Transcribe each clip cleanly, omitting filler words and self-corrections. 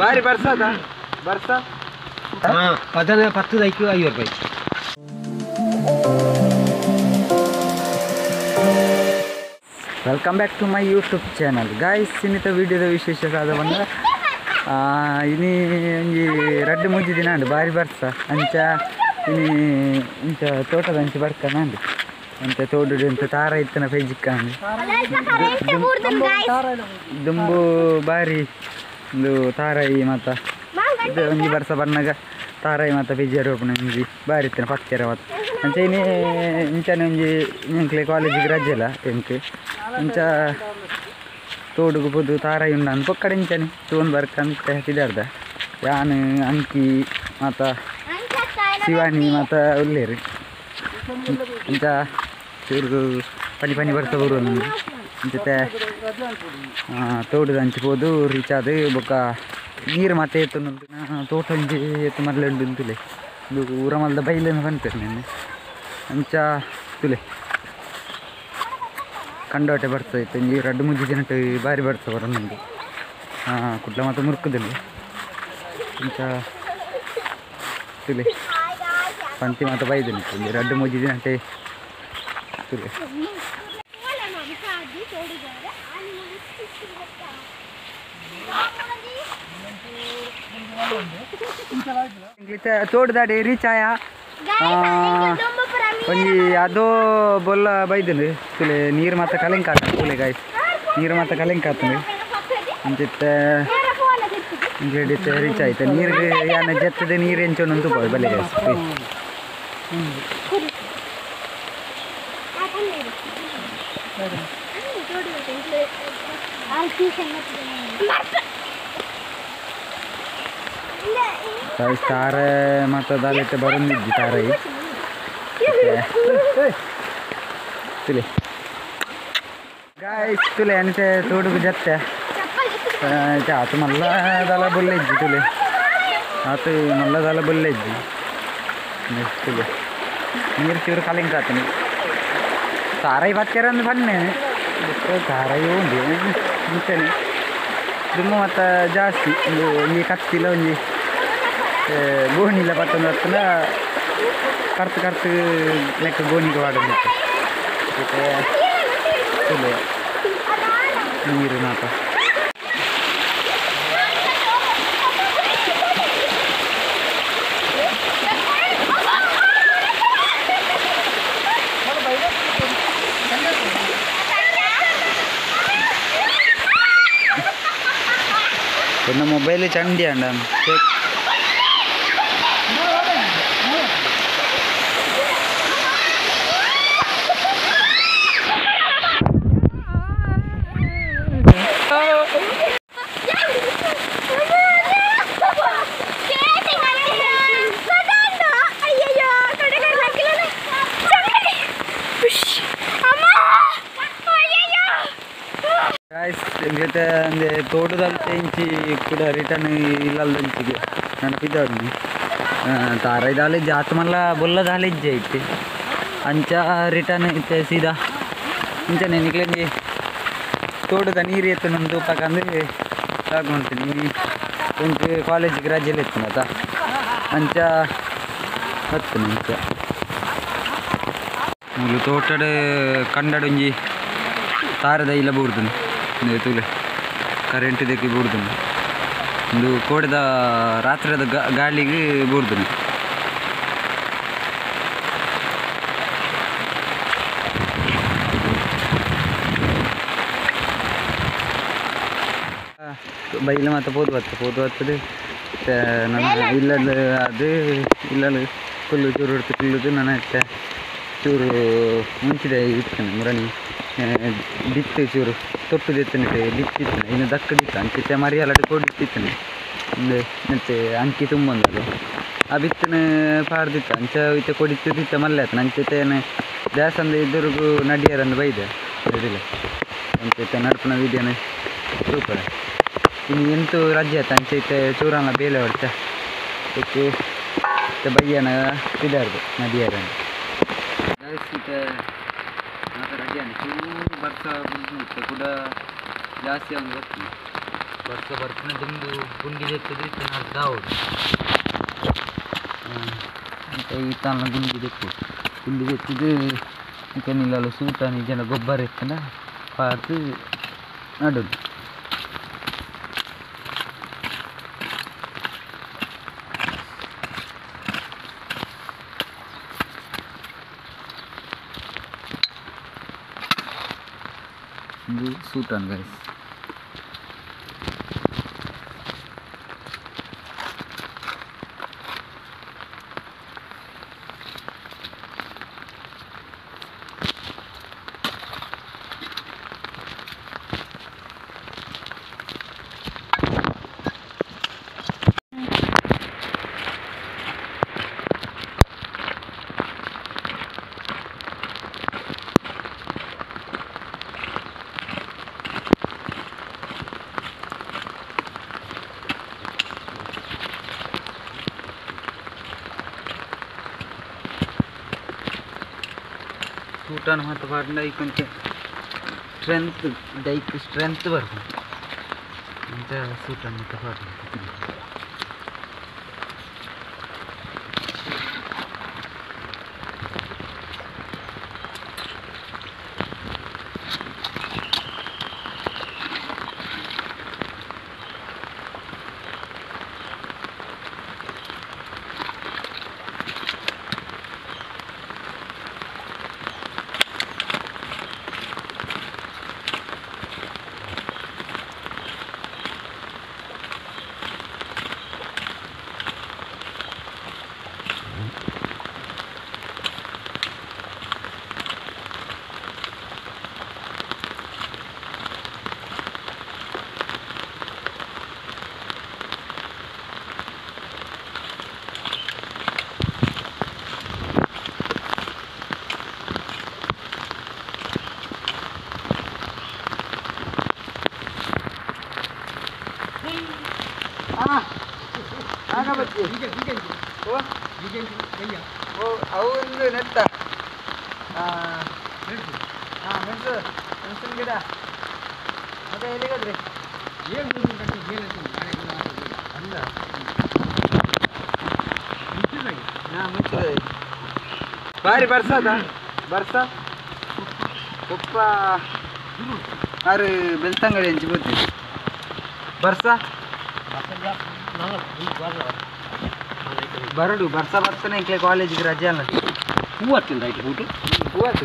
ಬಾರಿ ಬರ್ಸದ ಬರ್ಸ ಅದನ್ನ 10 5 ರೂಪಾಯಿ. Welcome back to my YouTube channel guys. ಇನ್ನಿತ ವೀಡಿಯೋದ ವಿಶೇಷ ಬಂದ ಇನಿ ಒಂಜಿ ರಡ್ಡು ಮೂಜಿ ದಿನ ಅಂಡು ಬಾರಿ ಬರ್ಸ ಅಂಚ ಇನಿ ಇಂಚ ತೋಟದ ಅಂಚ ಬರ್ಕನ ಅಂಡು ಅಂಚ ತೋಡು ಎಂತ ತಾರ ಇತ್ತನ ಪೈಜಿಕ್ಕ ದುಂಬು ಬಾರಿ ಒಂದು ತಾರಾಯಿ ಮಾತ ಒಂಜಿ ಬರ್ಸ ಬಣ್ಣಗ ತಾರಾಯಿ ಮಾತ ಪೈಜಿ ಓಪನ ಒಂಜಿ ಬಾರಿ ಇತ್ತನ ಪಕ್ಕೆರ ಮಾತ ಅಂಚ ಇನಿ ಇಂಚನೆ ಒಂಜಿ ಎಂಕ್ಲೆ ಕಾಲೇಜಿಗೆ ರಜೆ ಅಲ್ಲ ಎಂಕ್ ಇಂಚ ತೋಡುಗು ಪೊದು ತಾರಾಯಿ ಉಂಡ ಅಂದ್ ಪೊಕ್ಕಡೆ ಇಂಚನೆ ತೋನ್ ಬರ್ಕಂತ ತಿದಾರ್ದ ಯಾನು ಅಂಕಿ ಮಾತ ಶಿವಾನಿ ಮಾತ ಉಲ್ಲೇರು ಇಂಚ ಚೂರು ಪನಿ ಪನಿ ಬರ್ತಾ ಬರುವ ನಮಗೆ ಇಂಚತೆ ತೋಡುದ ಅಂಚಿ ಪೋದು ರೀಚ್ ಆದ ಬೊಕ್ಕ ನೀರು ಮತ್ತೆ ಎತ್ತು ತೋಟ ಒಂಜಿ ಎತ್ತು ಮರಳೆ ಉಂಡು ತುಲೆ ಇದು ಊರ ಮಲ್ದ ಬೈಲೇನು ಬಂತೇನೆ ನೆನ್ನೆ ಅಂಚ ತುಲೆ ಕಂಡೋಟೆ ಬರ್ತಾ ಇತ್ತು ಒಂಜಿ ರಡ್ಡು ಮೂಜಿ ದಿನಕ್ಕೆ ಬಾರಿ ಬರ್ತಾ ಬರೋ ನಮಗೆ ಕುಡ್ಲ ಮತ್ತು ಮುರುಕುದಲ್ಲಿ ಇಂಚ ತುಲೆ ಪಂತಿ ಮಾತ ಬೈದೇನೆ ಒಂಜಿ ರಡ್ಡು ಮೂಜಿ ದಿನಕ್ಕೆ ತುಲೆ ತೋಡು ದಾಡಿ ರೀಚ್ ಆಯ ಒಂಜಿ ಅದೋ ಬೊಲ್ಲ ಬೈದನು ತುಲೆ ನೀರು ಮಾತ ಕಲೆಂಕ್ ಆತ ತುಲೆ ಗಾಯ್ಸ್ ನೀರು ಮಾತ ಕಲೆಂಕ್ ಆತನು ಅಂಚಿತ್ತೆ ರೀಚ್ ಆಯ್ತು ನೀರಿಗೆ ಯಾನ ಜತ್ತದೆ ನೀರು ಎಂಚೋಣ ತುಪ್ಪ ಬಲೆ ಗಾಯ್ಸ್ ತಾರ ಮತ್ತು ದಾಲೆತ್ತೆ ಬರೋದಿದ್ದಿ ತಾರಾಯಿ ತುಲೆ ಗಾಯ್ಸ್ ತುಲೆ ಅಂತೆ ತೋಡುಗು ಜತ್ತೆ ಆತು ಮಲ್ಲ ದಾಲ ಬೊಲ್ಲೆ ಇಜ್ಜಿ ತುಲೆ ಆತು ಮಲ್ಲ ದಾಲ ಬೊಲ್ಲೆ ಇಜ್ಜಿ ತುಲೆ ನೀರು ಚೂರು ಕಲಿಂಗ್ ಆತನಿ ತಾರಾಯಿ ಬತ್ಕೆರ ಒಂದು ಬನ್ನೆ ತಾರಾಯಿ ಉಂಡು ಮುಂಚೆನೆ ದುಮ್ಮ ಮತ್ತು ಜಾಸ್ತಿ ಒಂಜಿ ಕತ್ತಿಲ್ಲ ಒಂಜಿ ಗೋಣಿಲ್ಲ ಪತ್ತೊಂದು ಹತ್ತನ ಕರ್ತು ಕರ್ತು ಲೆಕ್ಕ ಗೋಣಿಗೆ ವಾಡೋದಿತ್ತು ತುಲೆ ನೀರು ಮಾತ പിന്നെ മൊബൈൽ ചണ്ടിയാണ്ടാണ് ಎಂಗ್ಲೈತೆ ಅಂದರೆ ತೋಟದಲ್ಲಿ ಇಂಚಿ ಕೂಡ ರಿಟರ್ನ್ ಇಲ್ಲಲ್ದಂಚಿಗೆ ನೆನಪಿದ್ದವ್ರಿಗೆ ತಾರಾಯಿ ದಾಲೆ ಜಾತ್ ಮಲ್ಲ ಬೊಲ್ಲ ದಾಲೆ ಇಜ್ಜೆ ಐತೆ ಅಂಚ ರಿಟರ್ನ್ ಐತೆ ಸೀದಾ ಇಂಚನೆ ನಿಕ್ಲೆಂಗೆ ತೋಟದ ನೀರು ಎತ್ತು ನಮ್ಮ ತೂಪಕ್ಕಂದ್ರೆ ಸಾಕು ಮಾಡ್ತೀನಿ ಒಂದು ಕಾಲೇಜಿಗೆ ರಜೆಯಲ್ಲಿ ಎತ್ತು ಆತ ಅಂಚ ಹತ್ತು ಅಂಚ ಮೂಲು ತೋಟದ ಕಂಡಡೊಂಜಿ ತಾರದ ಇಲ್ಲ ಬೂರ್ದು ತುಲೆ ಕರೆಂಟ್ ಇದಕ್ಕೆ ಬೂರ್ದು ಒಂದು ಕೋಡದ ರಾತ್ರಿದ ಗಾಳಿಗೆ ಬೂರ್ದು ಬೈಲ ಮತ್ತು ಪೋದು ಬರ್ತದೆ ನನ್ನ ಇಲ್ಲದ ಅದು ಇಲ್ಲಲ್ಲ ಫುಲ್ಲು ಚೂರು ಹೊಡ್ತು ಫುಲ್ಲುದು ನನ್ನ ಚೂರು ಮುಂಚಿದೆ ಇತ್ತು ಮುರಣಿ ದಿತ್ತು ಚೂರು ತೊಟ್ಟು ದಿತ್ತನಿದೆ ದಿತ್ತಿತ್ತು ಇನ್ನು ದಕ್ಕ ದಿತ್ತ ಅಂಚಿತ್ತೆ ಮರಿಯಲ್ಲಡೆ ಕೊಡಿತ್ತಿತ್ತನೆ ಒಂದು ಮತ್ತೆ ಅಂಕಿ ತುಂಬೊಂದದು ಆ ಬಿತ್ತನೆ ಪಾಡ್ದಿತ್ತು ಅಂಚ ಇತ್ತೆ ಕೊಡಿತ್ತು ದಿತ್ತ ಮಲ್ಲೆ ಆಯ್ತು ಅಂಚಿತ್ತೇನು ದೇವಸ್ಥಾನದ ಇದ್ದರಿಗೂ ನಡಿಯರಂದು ಬೈದೆ ಅದಿಲ್ಲ ಅಂಚಿತ್ತೆ ನಡ್ಪನ ವಿದ್ಯೆನೆ ಸೂಪರ್ ಇನ್ನು ಎಂಟು ರಜೆ ಆಯ್ತು ಅಂಚೈತೆ ಚೂರನ್ನ ಬೇಲೆ ಹೊಡ್ತ ಇದಕ್ಕೆ ಬಯ್ಯನ ಇದಾರ್ದು ನದಿಯರನ್ನು ರಜೆ ಚೂರು ಬರ್ತಾ ಕೂಡ ಜಾಸ್ತಿ ಅವ್ನು ಬರ್ತೀನಿ ವರ್ಷ ಬರ್ತಿನ ದಿಂಡು ಗುಂಡಿ ತೆತ್ತಿದ್ರೆ ತಿನ್ನೋದು ದಾವೋದು ಈ ತಾನ ಗುಂಡಿ ತೆಕ್ಕು ಗುಂಡಿ ತೆತ್ತಿದ್ದು ಕೆನಿಲ್ಲ ಸೂಟ ನಿಜನ ಗೊಬ್ಬರ ಎತ್ತಿನ ಪಾತು ನಡುದು ಇದು ಸೂಟನ್ ಗೈಸ್ सूटन मत पाडना इकंचे स्ट्रेंथ बरं इंता सूटन मत पाडना ನೆತ್ತ ಮೆಣಸಿನ ಗಿಡ ಮತ್ತೆ ಎಲ್ಲಿಗದ್ರಿ ಅಲ್ಲ ಮುಚ್ಚಿದೆ ಬಾರಿ ಬರ್ಸದ ಬರ್ಸ ಉಪ್ಪ ಆರು ಬೆಳ್ತಂಗಡಿ ಹಂಚಿ ಬರ್ತೀವಿ ಬರ್ಸ ಬರಡು ಬರ್ಸ ಬರ್ತಾನೆ ಇಂಕ್ಲೆ ಕಾಲೇಜಿಗೆ ರಜೆ ಅಲ್ಲ ಹೂವತ್ತಿಲ್ಲ ಆಯ್ತು ಊಟ ಹೂವತ್ತು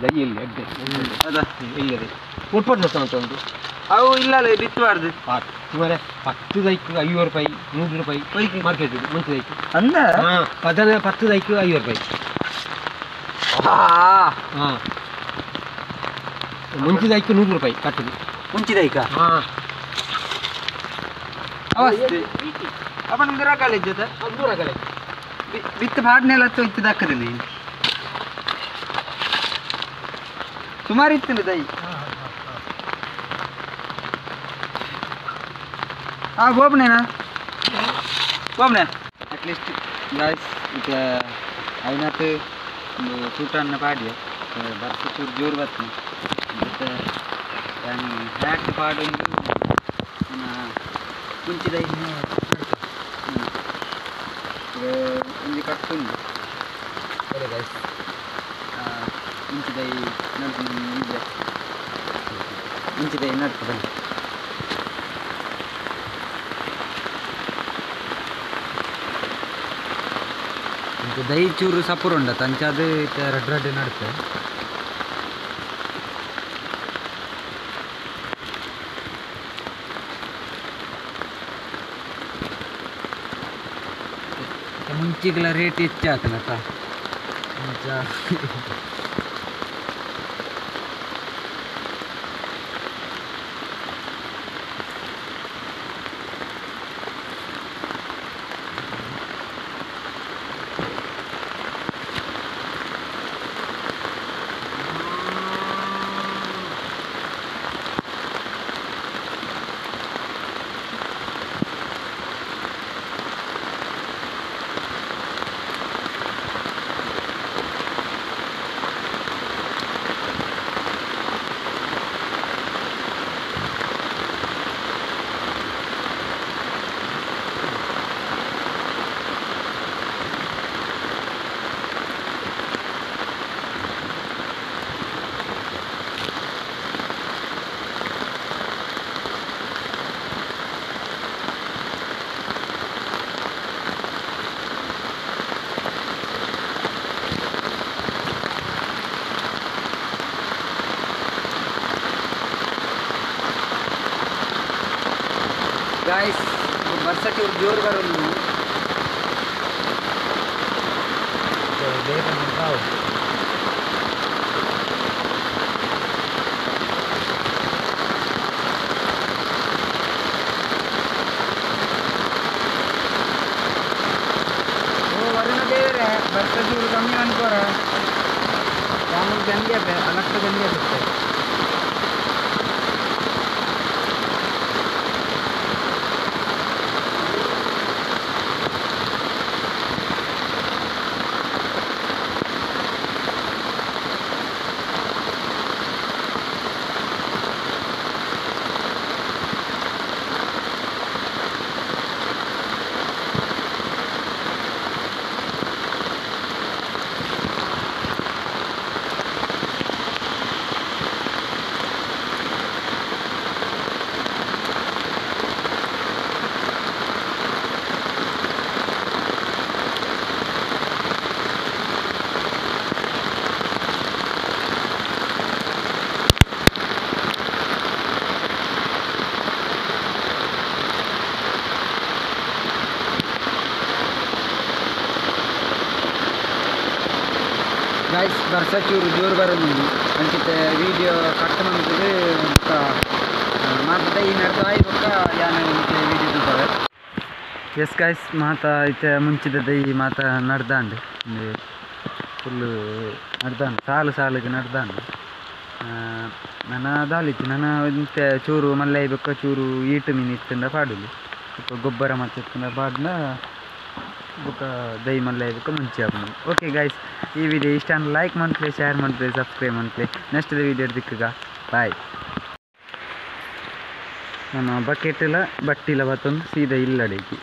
ದೈಯಲ್ಲಿ ಅಡ್ಡೆ ಅದಾ ಇಲ್ಲದೆ ಉಟ್ಪಟ್ಟು ಅಂತ ಉಂಟು ಅವು ಇಲ್ಲಲ್ಲ ಬಿತ್ತಬಾರ್ದು ಸುಮಾರೆ 10 ದೈಕು 50 ರೂಪಾಯಿ 100 ರೂಪಾಯಿ ಮಾರ್ಕೆಟ್ ಮುಂಚೆ ದೈಕು ಅಂದ ಪದನ 10 ದೈಕು 50 ರೂಪಾಯಿ ಹಾಂ ಮುಂಚೆ ದೈಕು 100 ರೂಪಾಯಿ ಕಟ್ಟದು ಮುಂಚಿದೈಕ ಹಾಂ ಅವಸ್ಥೆ आपण दरा कॉलेज जत दूर कॉलेज वित्त फाडण्याला तो इथे दाखवले सुमार इतने ताई हाँ गोपने ना गोपने एटलीस्ट गाइस इथे आईना ते सूटान पाडले बरस चूर जोर बत आणि हॅट पाडून कुंची ini kartun boleh guys ini narkoba ಇದು ದೈ ಚೂರು ಸಪುರ ಉಂಡತ ಅಂಚ ಅದು ರಡ್ ರಡ್ಡೆ ನಡ್ತೆ ಮುಂಚಿಗೆಲ್ಲ ರೇಟ್ ಹೆಚ್ಚಾತನತ್ತ ಮುಂಚ ಬರ್ಸಕ್ಕೆ ಜೋರು ಬರೋದು वरुण देवरे बस चूर कमी अनकोर त्यामुळे गंदी आहे अलग गंदी आहे गाइस बर्सा चूरू जोर बरोदी अंकित वीडियो कट मंतुगे माता नर्द आई यान वीडियो तुंतवे यस गाइस माता इते मुंचिद दई माता नड्दांड फुल नड्दांड साल सालगे नड्दांड ನನ್ನ ದಾಲಿತ್ತು ನನ್ನ ಇಂತೆ ಚೂರು ಮಲ್ಲೆ ಬೊಕ್ಕ ಚೂರು ಈಟು ಮೀನು ಇತ್ತಿಂದ ಪಾಡುಲಿ ಗೊಬ್ಬರ ಮತ್ತೆ ಇತ್ತಿಂದ ಪಾಡ್ನ ಬೊಕ್ಕ ದೈ ಮಲ್ಲೆ ಬೊಕ್ಕ ಮುಂಚೆ ಆಪುಂಡು ಓಕೆ ಗೈಸ್ ಈ ವಿಡಿಯೋ ಇಷ್ಟ ಲೈಕ್ ಮಾಡ್ಲಿ ಶೇರ್ ಮಾಡ್ಲಿ ಸಬ್ಸ್ಕ್ರೈಬ್ ಮಾಡ್ಲಿ ನೆಕ್ಸ್ಟ್ ವಿಡಿಯೋ ದಿಕ್ಕಗ ಬಾಯ್ ನಾನು ಬಕೆಟ್ ಇಲ್ಲ ಬಟ್ಟಿಲ್ಲ ಬತ್ತೊಂದು ಸೀದಾ ಇಲ್ಲಡಿಗೆ